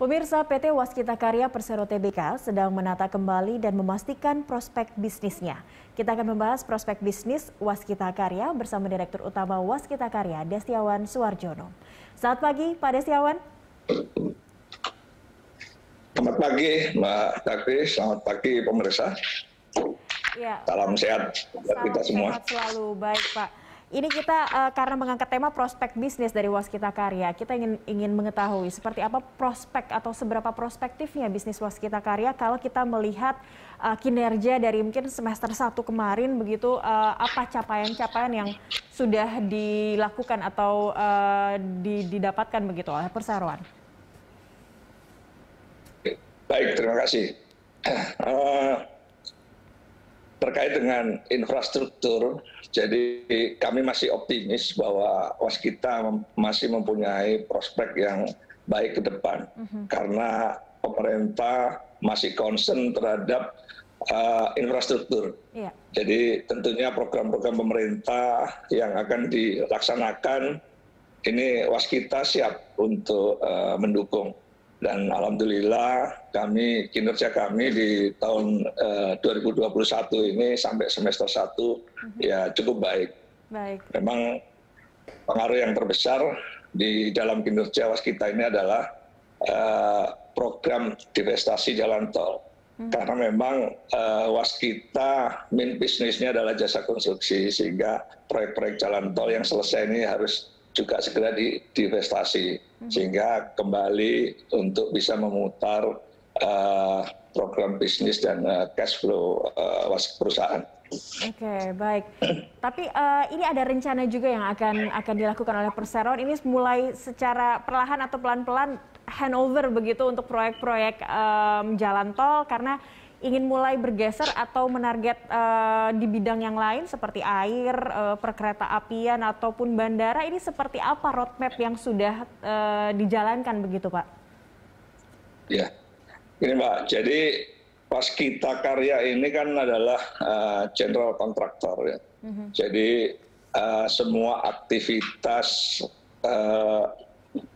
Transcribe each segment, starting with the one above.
Pemirsa, PT Waskita Karya Persero Tbk sedang menata kembali dan memastikan prospek bisnisnya. Kita akan membahas prospek bisnis Waskita Karya bersama Direktur Utama Waskita Karya, Destiawan Suwarjono. Selamat pagi, Pak Destiawan. Selamat pagi, Mbak Takri. Selamat pagi, pemirsa. Ya, salam sehat buat kita semua. Sehat selalu, baik Pak. Ini kita karena mengangkat tema prospek bisnis dari Waskita Karya, kita ingin mengetahui seperti apa prospek atau seberapa prospektifnya bisnis Waskita Karya kalau kita melihat kinerja dari mungkin semester 1 kemarin begitu, apa capaian-capaian yang sudah dilakukan atau didapatkan begitu oleh perseroan. Baik, terima kasih. Terkait dengan infrastruktur, jadi kami masih optimis bahwa Waskita masih mempunyai prospek yang baik ke depan. Karena pemerintah masih concern terhadap infrastruktur. Yeah. Jadi tentunya program-program pemerintah yang akan dilaksanakan, ini Waskita siap untuk mendukung. Dan alhamdulillah kinerja kami di tahun 2021 ini sampai semester 1 ya cukup baik. Memang pengaruh yang terbesar di dalam kinerja Waskita ini adalah program divestasi jalan tol. Karena memang Waskita main bisnisnya adalah jasa konstruksi, sehingga proyek-proyek jalan tol yang selesai ini harus juga segera divestasi, sehingga kembali untuk bisa memutar program bisnis dan cash flow perusahaan. Oke, baik. Tapi ini ada rencana juga yang akan dilakukan oleh perseroan. Ini mulai secara perlahan atau pelan-pelan handover begitu untuk proyek-proyek jalan tol, karena ingin mulai bergeser atau menarget di bidang yang lain seperti air, perkereta apian ataupun bandara. Ini seperti apa roadmap yang sudah dijalankan begitu, Pak? Ya, ini Mbak, jadi Waskita Karya ini kan adalah general contractor ya. Jadi semua aktivitas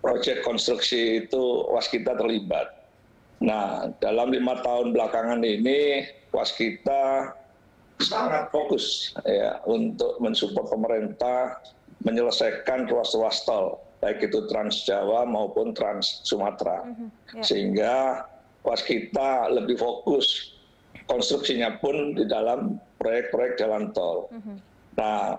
proyek konstruksi itu Waskita terlibat. Nah, dalam 5 tahun belakangan ini Waskita sangat fokus ya untuk mensupport pemerintah menyelesaikan ruas-ruas tol, baik itu Trans Jawa maupun Trans Sumatera. Sehingga Waskita lebih fokus konstruksinya pun di dalam proyek-proyek jalan tol. Nah,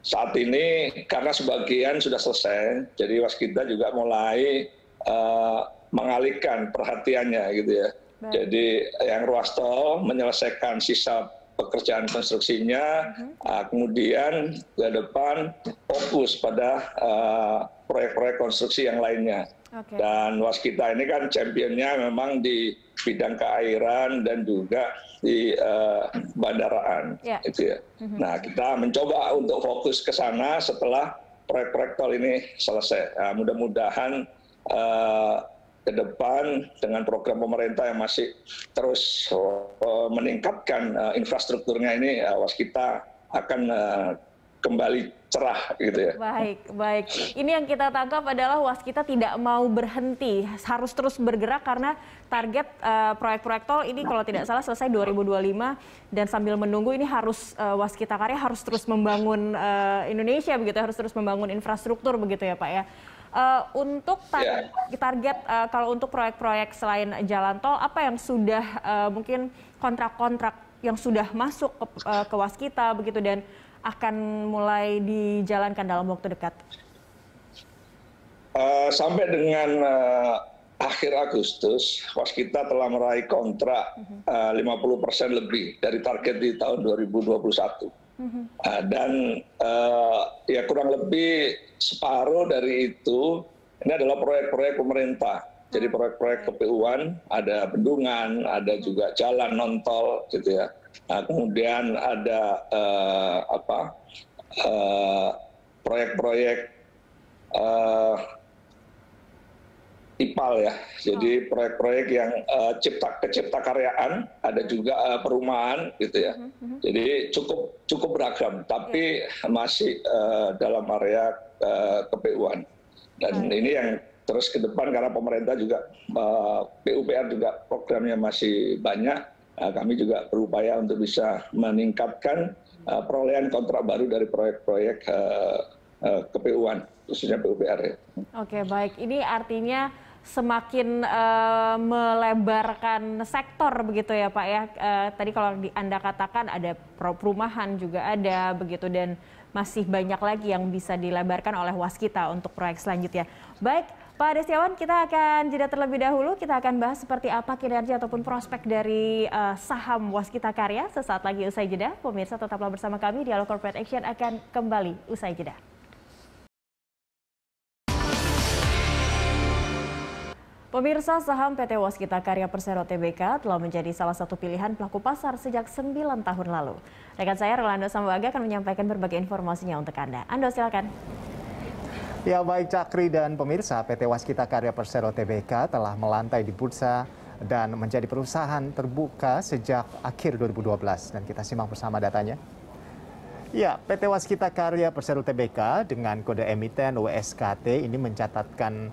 saat ini karena sebagian sudah selesai, jadi Waskita juga mulai mengalihkan perhatiannya gitu ya. Jadi yang ruas tol menyelesaikan sisa pekerjaan konstruksinya, kemudian ke depan fokus pada proyek-proyek konstruksi yang lainnya. Dan Waskita ini kan championnya memang di bidang keairan dan juga di bandaraan. Gitu ya. Nah, kita mencoba untuk fokus ke sana setelah proyek-proyek tol ini selesai. Nah, mudah-mudahan ke depan dengan program pemerintah yang masih terus meningkatkan infrastrukturnya ini, Waskita akan kembali cerah gitu ya. Baik. Ini yang kita tangkap adalah Waskita tidak mau berhenti, harus terus bergerak karena target proyek-proyek tol ini kalau tidak salah selesai 2025, dan sambil menunggu ini harus Waskita Karya harus terus membangun Indonesia begitu, harus terus membangun infrastruktur begitu ya Pak ya. Untuk target kalau untuk proyek-proyek selain jalan tol, apa yang sudah mungkin kontrak-kontrak yang sudah masuk ke Waskita begitu dan akan mulai dijalankan dalam waktu dekat? Sampai dengan akhir Agustus, Waskita telah meraih kontrak 50% lebih dari target di tahun 2021. Dan ya kurang lebih separuh dari itu ini adalah proyek-proyek pemerintah. Jadi proyek-proyek KPU-an, ada bendungan, ada juga jalan non tol gitu ya. Nah, kemudian ada proyek-proyek IPAL ya. Jadi proyek-proyek yang cipta karyaan, ada juga perumahan gitu ya. Jadi cukup beragam, tapi masih dalam area KPU-an. Dan ini yang Terus ke depan karena pemerintah juga PUPR juga programnya masih banyak, kami juga berupaya untuk bisa meningkatkan perolehan kontrak baru dari proyek-proyek KPU-an, khususnya PUPR. Ya. Oke, baik. Ini artinya semakin melebarkan sektor begitu ya Pak ya. Tadi kalau Anda katakan ada perumahan juga ada begitu, dan masih banyak lagi yang bisa dilebarkan oleh Waskita untuk proyek selanjutnya. Baik, Pak Destiawan, kita akan jeda terlebih dahulu. Kita akan bahas seperti apa kinerja ataupun prospek dari saham Waskita Karya sesaat lagi usai jeda. Pemirsa tetaplah bersama kami, Dialog Corporate Action akan kembali usai jeda. Pemirsa, saham PT Waskita Karya Persero Tbk telah menjadi salah satu pilihan pelaku pasar sejak 9 tahun lalu. Rekan saya Rolando Sambuaga akan menyampaikan berbagai informasinya untuk Anda. Ando silakan. Ya baik Cakri dan pemirsa, PT Waskita Karya Persero Tbk telah melantai di bursa dan menjadi perusahaan terbuka sejak akhir 2012. Dan kita simak bersama datanya. Ya, PT Waskita Karya Persero Tbk dengan kode emiten WSKT ini mencatatkan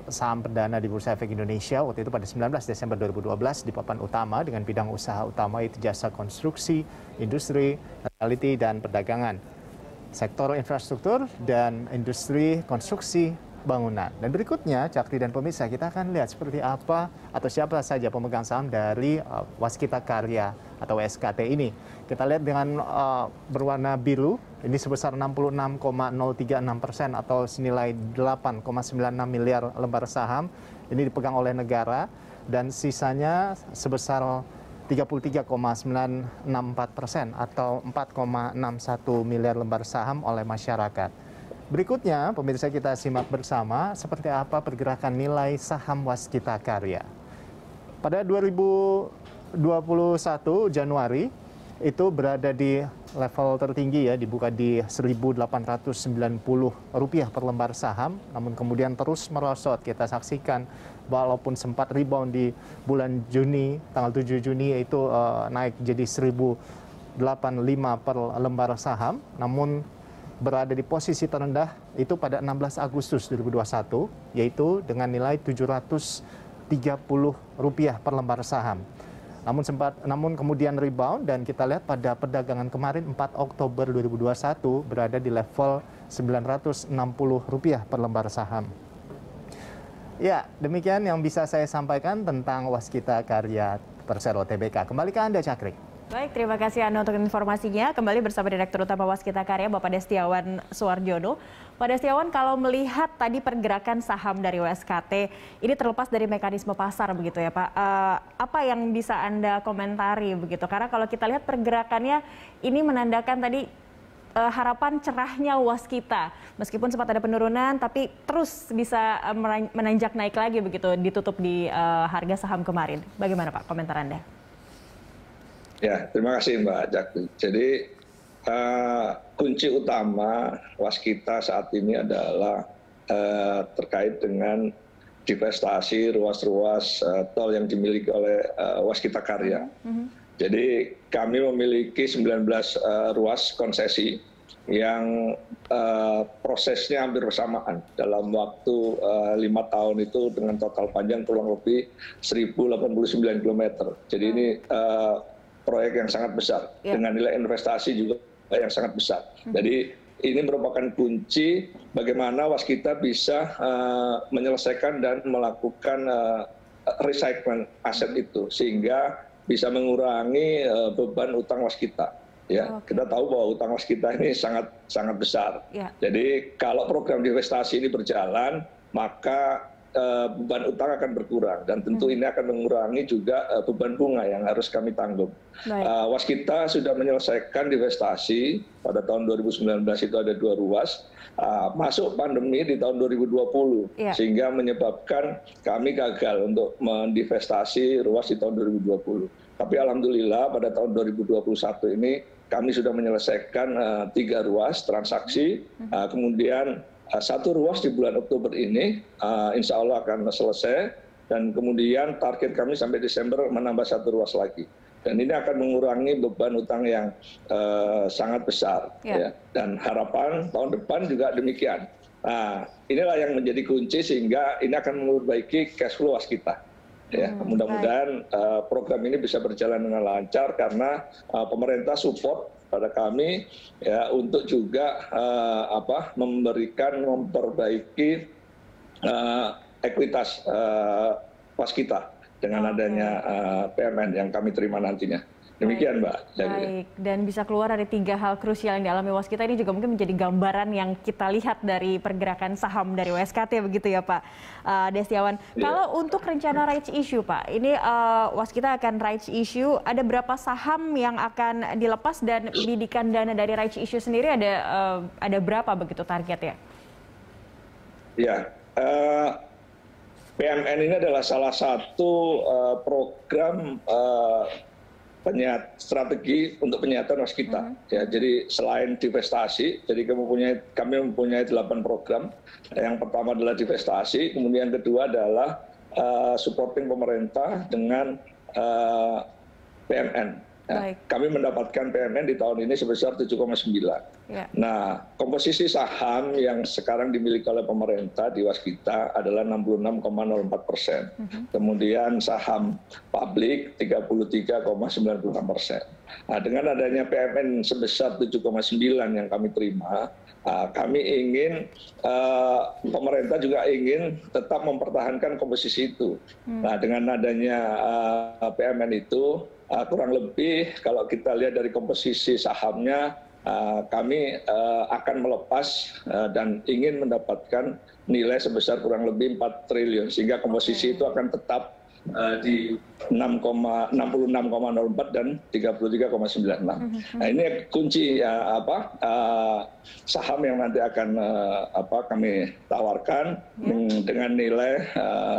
saham perdana di Bursa Efek Indonesia waktu itu pada 19 Desember 2012 di papan utama dengan bidang usaha utama yaitu jasa konstruksi, industri, hospitality, dan perdagangan, sektor infrastruktur, dan industri konstruksi bangunan. Dan berikutnya, Cakri dan pemirsa, kita akan lihat seperti apa atau siapa saja pemegang saham dari Waskita Karya atau WSKT ini. Kita lihat dengan berwarna biru, ini sebesar 66,036% atau senilai 8,96 miliar lembar saham. Ini dipegang oleh negara dan sisanya sebesar 33,964% atau 4,61 miliar lembar saham oleh masyarakat. Berikutnya, pemirsa, kita simak bersama seperti apa pergerakan nilai saham Waskita Karya. Pada 2021 Januari, itu berada di level tertinggi ya, dibuka di Rp1.890 per lembar saham, namun kemudian terus merosot. Kita saksikan walaupun sempat rebound di bulan Juni, tanggal 7 Juni yaitu naik jadi 1.085 per lembar saham, namun berada di posisi terendah itu pada 16 Agustus 2021, yaitu dengan nilai Rp730 per lembar saham. Namun kemudian rebound dan kita lihat pada perdagangan kemarin 4 Oktober 2021 berada di level Rp960 per lembar saham. Ya, demikian yang bisa saya sampaikan tentang Waskita Karya Persero Tbk. Kembali ke Anda, Cakri. Baik, terima kasih Anda untuk informasinya. Kembali bersama Direktur Utama Waskita Karya, Bapak Destiawan Suwarjono. Pak Destiawan, kalau melihat tadi pergerakan saham dari WSKT, ini terlepas dari mekanisme pasar begitu ya Pak. Apa yang bisa Anda komentari begitu? Karena kalau kita lihat pergerakannya ini menandakan tadi harapan cerahnya Waskita. Meskipun sempat ada penurunan, tapi terus bisa menanjak naik lagi begitu, ditutup di harga saham kemarin. Bagaimana Pak komentar Anda? Ya, terima kasih Mbak Jakri. Jadi kunci utama Waskita saat ini adalah terkait dengan divestasi ruas-ruas tol yang dimiliki oleh Waskita Karya. Jadi kami memiliki 19 ruas konsesi yang prosesnya hampir bersamaan dalam waktu 5 tahun itu dengan total panjang kurang lebih 1.089 km. Jadi ini proyek yang sangat besar dengan nilai investasi juga yang sangat besar. Jadi ini merupakan kunci bagaimana Waskita bisa menyelesaikan dan melakukan recycling aset itu sehingga bisa mengurangi beban utang Waskita. Ya, kita tahu bahwa utang Waskita ini sangat besar. Jadi kalau program divestasi ini berjalan, maka beban utang akan berkurang dan tentu ini akan mengurangi juga beban bunga yang harus kami tanggung. Waskita sudah menyelesaikan divestasi pada tahun 2019 itu ada 2 ruas, masuk pandemi di tahun 2020 sehingga menyebabkan kami gagal untuk mendivestasi ruas di tahun 2020. Tapi alhamdulillah pada tahun 2021 ini kami sudah menyelesaikan 3 ruas transaksi, kemudian 1 ruas di bulan Oktober ini insya Allah akan selesai dan kemudian target kami sampai Desember menambah 1 ruas lagi. dan ini akan mengurangi beban utang yang sangat besar. Ya. Dan harapan tahun depan juga demikian. Nah, inilah yang menjadi kunci sehingga ini akan memperbaiki cash flow waskita. Ya, mudah-mudahan program ini bisa berjalan dengan lancar karena pemerintah support pada kami ya untuk juga memperbaiki ekuitas waskita dengan adanya PMN yang kami terima nantinya. Demikian, Mbak. Baik, dan bisa keluar dari 3 hal krusial yang dialami waskita ini juga mungkin menjadi gambaran yang kita lihat dari pergerakan saham dari WSKT begitu ya Pak Destiawan. Kalau untuk rencana rights issue Pak, ini waskita akan rights issue, ada berapa saham yang akan dilepas dan bidikan dana dari rights issue sendiri ada berapa begitu targetnya? Ya, PMN ini adalah salah satu program strategi untuk penyihatan waskita. Ya, jadi selain divestasi, jadi kami mempunyai 8 program. Yang pertama adalah divestasi, kemudian kedua adalah supporting pemerintah dengan PMN. Ya, kami mendapatkan PMN di tahun ini sebesar 7,9. Ya. Nah, komposisi saham yang sekarang dimiliki oleh pemerintah di waskita adalah 66,04%. Kemudian saham publik 33,96%. Nah, dengan adanya PMN sebesar 7,9 yang kami terima, kami ingin pemerintah juga ingin tetap mempertahankan komposisi itu. Nah, dengan adanya PMN itu kurang lebih kalau kita lihat dari komposisi sahamnya, kami akan melepas dan ingin mendapatkan nilai sebesar kurang lebih 4 triliun sehingga komposisi itu akan tetap di 66,04 dan 33,96. Nah, ini kunci saham yang nanti akan kami tawarkan dengan nilai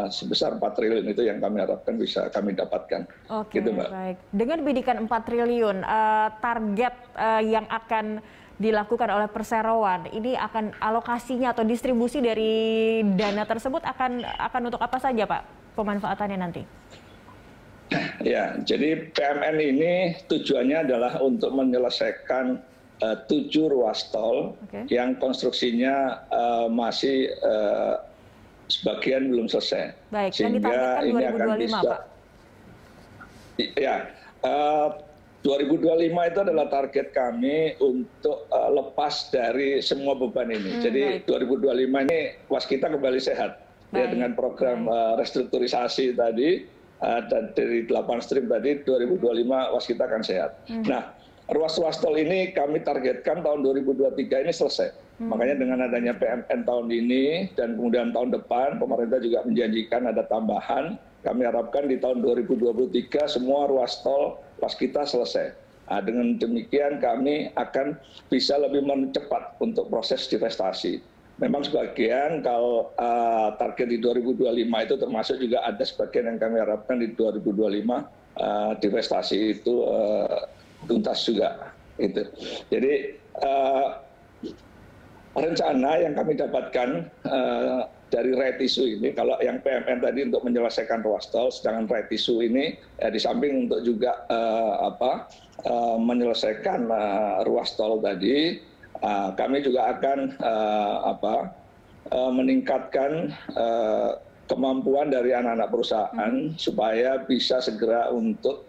sebesar 4 triliun itu yang kami harapkan bisa kami dapatkan. Oke, gitu, Mbak. Baik. Dengan bidikan 4 triliun, target yang akan dilakukan oleh perseroan, ini akan alokasinya atau distribusi dari dana tersebut akan untuk apa saja Pak? Pemanfaatannya nanti? Ya, jadi PMN ini tujuannya adalah untuk menyelesaikan 7 ruas tol yang konstruksinya masih sebagian belum selesai. Baik, sehingga ini akan bisa. Pak? Ya, 2025 itu adalah target kami untuk lepas dari semua beban ini. Jadi 2025 ini waskita kembali sehat. Ya, dengan program restrukturisasi tadi dan dari 8 stream tadi 2025 waskita akan sehat. Nah, ruas-ruas tol ini kami targetkan tahun 2023 ini selesai. Makanya dengan adanya PMN tahun ini dan kemudian tahun depan pemerintah juga menjanjikan ada tambahan. Kami harapkan di tahun 2023 semua ruas tol waskita selesai. Nah, dengan demikian kami akan bisa lebih mencepat untuk proses divestasi. Memang sebagian kalau target di 2025 itu termasuk juga ada sebagian yang kami harapkan di 2025 divestasi itu tuntas juga. Gitu. Jadi rencana yang kami dapatkan dari right issue ini, kalau yang PMN tadi untuk menyelesaikan ruas tol, sedangkan right issue ini di samping untuk juga menyelesaikan ruas tol tadi, kami juga akan meningkatkan kemampuan dari anak-anak perusahaan supaya bisa segera untuk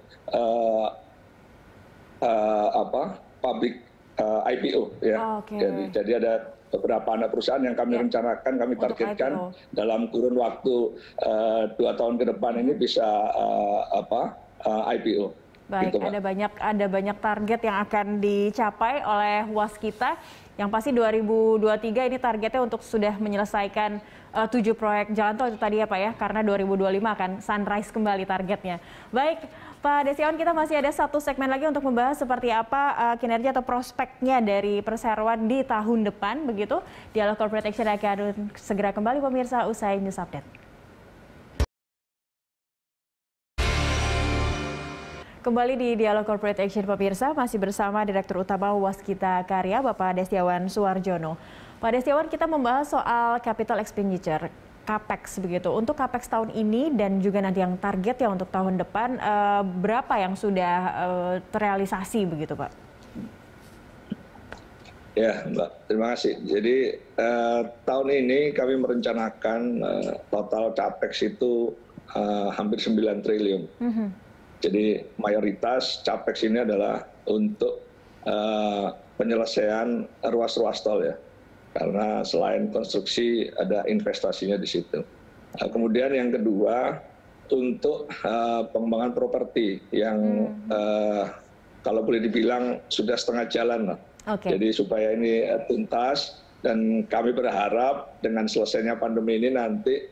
public IPO ya. Jadi ada beberapa anak perusahaan yang kami rencanakan, kami targetkan dalam kurun waktu 2 tahun ke depan ini bisa IPO. Baik, gitu, ada banyak target yang akan dicapai oleh waskita. Yang pasti 2023 ini targetnya untuk sudah menyelesaikan 7 proyek jalan tol itu tadi ya Pak ya, karena 2025 akan sunrise kembali targetnya. Baik, Pak Destiawan, kita masih ada 1 segmen lagi untuk membahas seperti apa kinerja atau prospeknya dari perseroan di tahun depan, begitu. Dialog Corporate Action akan segera kembali pemirsa usai News Update. Kembali di Dialog Corporate Action pemirsa, masih bersama Direktur Utama Waskita Karya, Bapak Destiawan Suwarjono. Pak Destiawan, kita membahas soal capital expenditure. CAPEX begitu. Untuk CAPEX tahun ini dan juga nanti yang target ya untuk tahun depan, berapa yang sudah terrealisasi begitu Pak? Ya Mbak, terima kasih. Jadi tahun ini kami merencanakan total CAPEX itu hampir 9 triliun. Jadi mayoritas CAPEX ini adalah untuk penyelesaian ruas-ruas tol ya. Karena selain konstruksi ada investasinya di situ. Kemudian yang kedua untuk pengembangan properti yang kalau boleh dibilang sudah setengah jalan lah. Jadi supaya ini tuntas dan kami berharap dengan selesainya pandemi ini nanti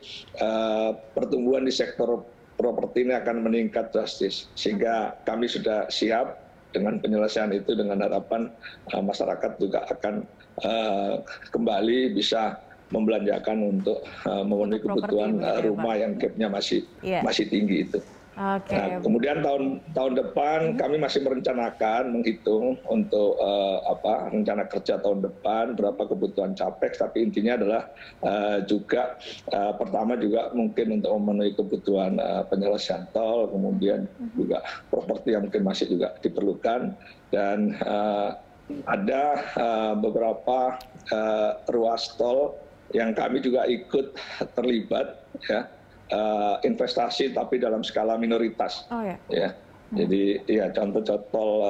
pertumbuhan di sektor properti ini akan meningkat drastis. Sehingga kami sudah siap dengan penyelesaian itu dengan harapan masyarakat juga akan kembali bisa membelanjakan untuk memenuhi kebutuhan rumah yang gapnya masih tinggi itu. Nah, kemudian tahun depan kami masih merencanakan menghitung untuk rencana kerja tahun depan berapa kebutuhan CAPEX, tapi intinya adalah juga pertama juga mungkin untuk memenuhi kebutuhan penyelesaian tol, kemudian juga properti yang mungkin masih juga diperlukan, dan ada beberapa ruas tol yang kami juga ikut terlibat ya. Investasi tapi dalam skala minoritas. Ya. Jadi ya contoh tol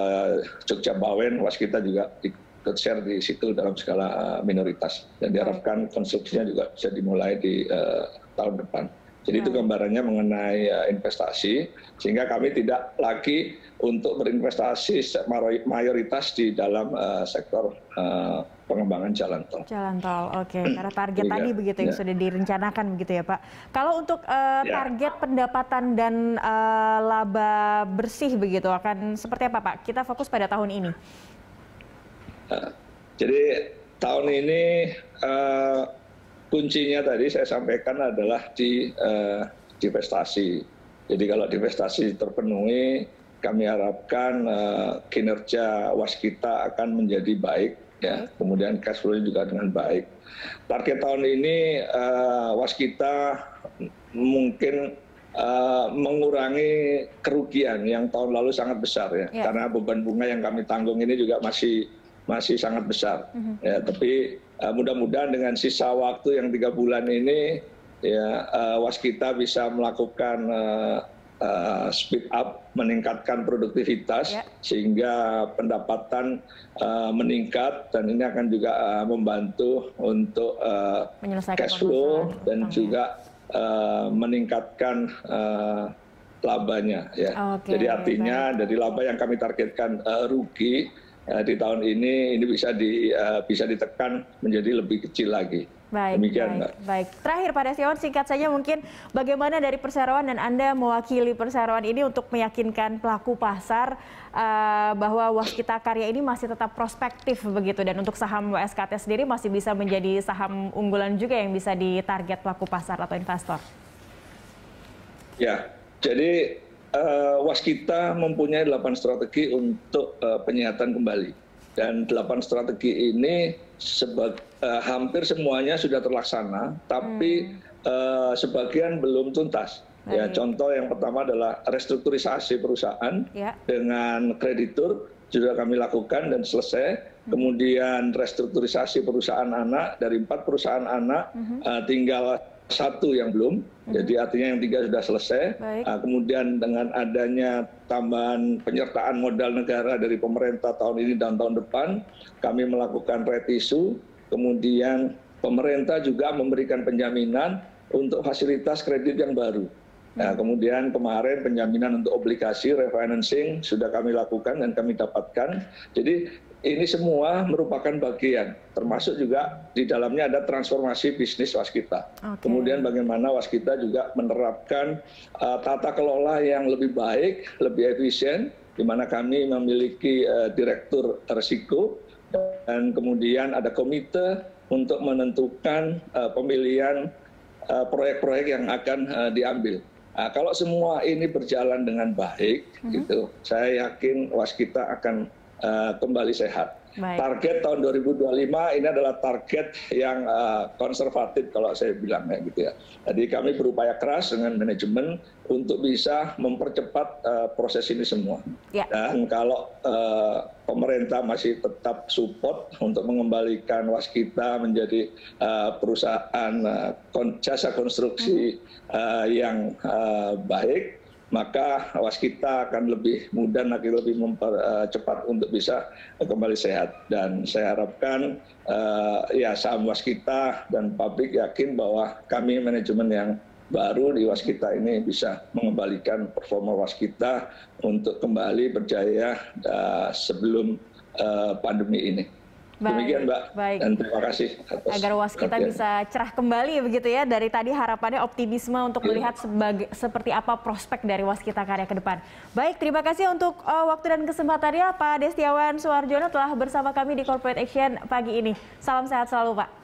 Jogja Bawen, waskita juga ikut share di situ dalam skala minoritas, dan diharapkan konstruksinya juga bisa dimulai di tahun depan. Jadi itu gambarannya mengenai investasi, sehingga kami tidak lagi untuk berinvestasi mayoritas di dalam sektor pengembangan jalan tol. Jalan tol, oke. Karena target tadi begitu yang sudah direncanakan begitu ya Pak. Kalau untuk target pendapatan dan laba bersih begitu akan seperti apa Pak? Kita fokus pada tahun ini. Jadi tahun ini kuncinya tadi saya sampaikan adalah di divestasi. Jadi kalau divestasi terpenuhi, kami harapkan kinerja waskita akan menjadi baik, ya. Kemudian cash flow juga dengan baik. Target tahun ini waskita mungkin mengurangi kerugian yang tahun lalu sangat besar ya. Karena beban bunga yang kami tanggung ini juga masih sangat besar. Ya, tapi mudah-mudahan dengan sisa waktu yang 3 bulan ini, ya waskita bisa melakukan speed up, meningkatkan produktivitas, sehingga pendapatan meningkat, dan ini akan juga membantu untuk cash flow dan juga meningkatkan labanya. Ya. Jadi artinya dari laba yang kami targetkan rugi di tahun ini bisa ditekan menjadi lebih kecil lagi. Baik. Terakhir Pak Desyon, singkat saja mungkin bagaimana dari Perseroan dan Anda mewakili Perseroan ini untuk meyakinkan pelaku pasar bahwa Waskita Karya ini masih tetap prospektif begitu, dan untuk saham WSKT sendiri masih bisa menjadi saham unggulan juga yang bisa ditarget pelaku pasar atau investor. Ya, jadi Waskita mempunyai 8 strategi untuk penyihatan kembali, dan 8 strategi ini hampir semuanya sudah terlaksana, tapi sebagian belum tuntas. Ya, contoh yang pertama adalah restrukturisasi perusahaan dengan kreditur sudah kami lakukan dan selesai. Kemudian restrukturisasi perusahaan anak, dari 4 perusahaan anak tinggal 1 yang belum, jadi artinya yang 3 sudah selesai. Kemudian dengan adanya tambahan penyertaan modal negara dari pemerintah tahun ini dan tahun depan, kami melakukan right issue. Kemudian pemerintah juga memberikan penjaminan untuk fasilitas kredit yang baru. Nah, kemudian kemarin penjaminan untuk obligasi refinancing sudah kami lakukan dan kami dapatkan. Jadi ini semua merupakan bagian, termasuk juga di dalamnya ada transformasi bisnis waskita. Kemudian bagaimana waskita juga menerapkan tata kelola yang lebih baik, lebih efisien, di mana kami memiliki direktur risiko, dan kemudian ada komite untuk menentukan pemilihan proyek-proyek yang akan diambil. Nah, kalau semua ini berjalan dengan baik, gitu, saya yakin waskita akan kembali sehat. Baik. Target tahun 2025 ini adalah target yang konservatif kalau saya bilang ya gitu ya. Jadi kami berupaya keras dengan manajemen untuk bisa mempercepat proses ini semua. Ya. Dan kalau pemerintah masih tetap support untuk mengembalikan Waskita menjadi perusahaan jasa konstruksi yang baik, maka Waskita akan lebih mudah, lebih mempercepat untuk bisa kembali sehat. Dan saya harapkan ya saham Waskita dan publik yakin bahwa kami manajemen yang baru di Waskita ini bisa mengembalikan performa Waskita untuk kembali berjaya sebelum pandemi ini. Demikian Mbak, baik. Dan terima kasih atas agar Waskita bisa cerah kembali begitu ya. Dari tadi harapannya optimisme untuk melihat seperti apa prospek dari Waskita Karya ke depan. Baik, terima kasih untuk waktu dan kesempatannya Pak Destiawan Suharjono telah bersama kami di Corporate Action pagi ini. Salam sehat selalu Pak.